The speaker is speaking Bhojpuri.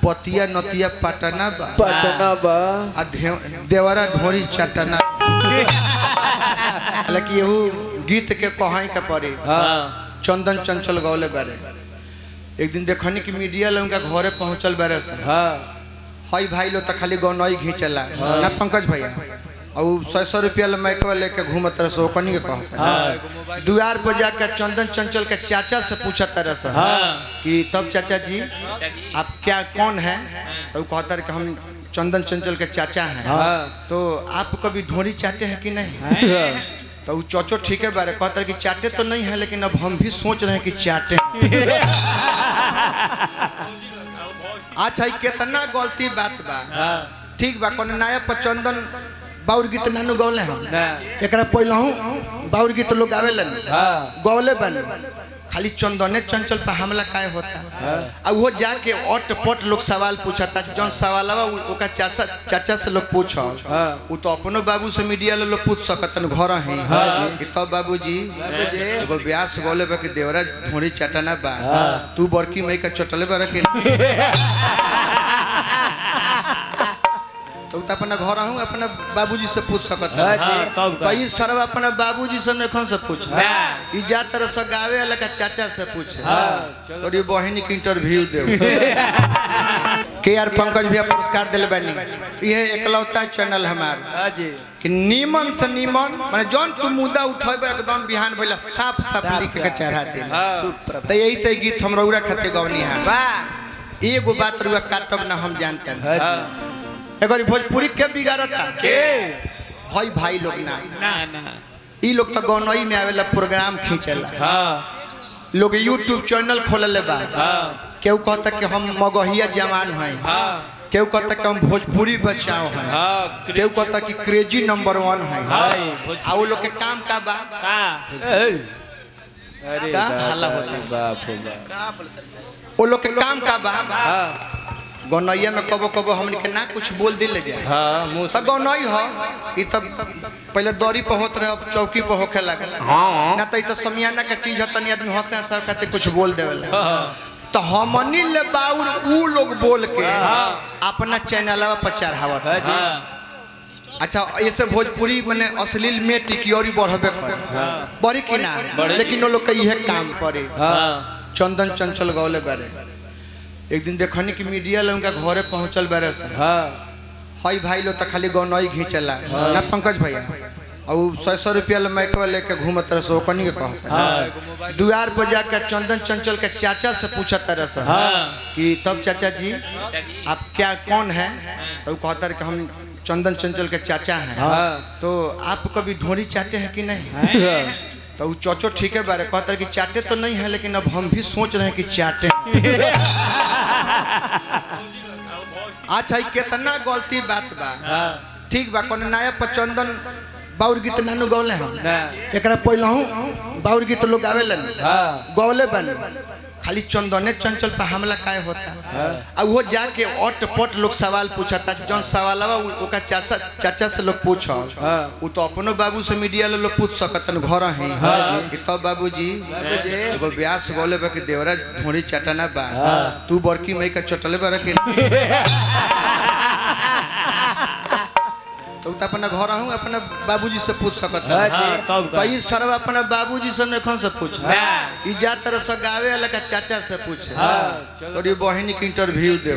पतिया नतिया पटना बा बा देवरा ढोरी चटना लेकिन यहू गीत के कहाई के पड़े चंदन चंचल गौले बारे। एक दिन देखनी कि मीडिया लोग उनका घरे पहुंचल बारे से हई भाई लो तो खाली गौनई घींचला ना पंकज भैया और 100 रुपया मैकवा लेके घूमत रह सो कनी के कहता दुआर पर जाकर चंदन चंचल के चाचा से पूछत रह कि तब चाचा जी आप क्या कौन है तो कहता कि हम चंदन चंचल के चाचा हैं तो आप कभी ढोरी चाटे हैं कि नहीं तो वो चौचो ठीक है बारे कहता कि चाटे तो नहीं है लेकिन अब हम भी सोच रहे हैं कि चाटे। अच्छा कितना गलती बात बा ठीक बा कौन नया पर चंदन बाउर गीत नानू गौले हम एक पहले हूँ बाउर गीत लोग आवेलन गौले बन खाली चंदने चंचल पर हमला काय होता अब वो जाके ओट पोट लोग सवाल पूछता जौन सवाल ओका चाचा से लोग पूछ वो तो अपनो बाबू से मीडिया लोग पूछ सकतन घर ही कि तब बाबूजी एगो ब्यास गौले बा कि देवरा ढोरी चटना बा तू बड़की मई का चटले बा के तो अपना घर हूँ अपना बाबूजी से पूछ सकता तो ये सर्व अपना बाबूजी से नहीं से पूछ जा तरह से गावे वाला का चाचा से पूछ और ये बहनी की इंटरव्यू दे के यार पंकज भैया पुरस्कार दिल बनी ये एकलौता चैनल हमार कि नीमन से नीमन माने जौन तू मुद्दा उठेबे एकदम बिहान भइला साफ साफ लिख के चढ़ा दे तो यही से गीत हम रौरा खते गवनी है एगो बात रुआ काटब ना हम जानते हैं एक भोजपुरी के बिगाड़ता के हई भाई लोग ना ई लोग तो गौनई में आवेला प्रोग्राम खींचेला लोग यूट्यूब चैनल खोलले बा केहू कहता कि हम मगहिया जवान हैं केहू कहता कि हम भोजपुरी बचाओ हैं केहू कहता कि क्रेजी नंबर 1 है आ वो लोग के काम का बा का हल्ला होता वो लोग के काम का बा गौनैया में कबो कबो हमन के ना कुछ बोल दिल जाए तो गौनई हो ई तब पहले दौरी पर होत रहे अब चौकी पर होखे लगे ना तो ई तो समियाना के चीज है तनी आदमी हंसे सब कहते कुछ बोल देवेला तो हमनी ले बाउर ऊ लोग बोल के अपना चैनलवा पर चढ़ावत अच्छा ऐसे भोजपुरी माने अश्लील में टिकियोरी बढ़बे कर बड़ी कि ना लेकिन वो लोग का यह काम करे चंदन चंचल गौले बारे। एक दिन देखनी कि मीडिया लोग उनका घरे पहुंचल बारे से हई भाई लो तो खाली गौनई घींचला ना पंकज भैया और 100 रुपया मैकवा लेके घूमत रह सो कनी के कहता दुआर पर जाकर चंदन चंचल के चाचा से पूछत रह कि तब चाचा जी आप क्या कौन है तो कहता कि हम चंदन चंचल के चाचा हैं तो आप कभी ढोरी चाटे हैं कि नहीं तो वो चौचो ठीक है बारे कहता कि चाटे तो नहीं है लेकिन अब हम भी सोच रहे हैं कि चाटे। अच्छा कितना गलती बात बा ठीक बा कौन नया पर चंदन बाउर गीत नानू गौले हम एक पहले हूँ बाउर गीत लोग आवेलन गौले बन खाली चंदने चंचल पर हमला काय होता अब वो जाके ओट पोट लोग सवाल पूछता जौन सवाल ओका चाचा से लोग पूछ वो तो अपनो बाबू से मीडिया लोग पूछ सकतन घर ही कि तब बाबूजी एगो ब्यास गौले बा कि देवरा ढोरी चटना बा तू बड़की मई का चटले बा के तो अपना घर हूँ अपना बाबूजी से पूछ सकता तो ये सर्व अपना बाबूजी से नहीं से पूछ जा तरह से गावे वाला का चाचा से पूछ और ये बहनी की इंटरव्यू दे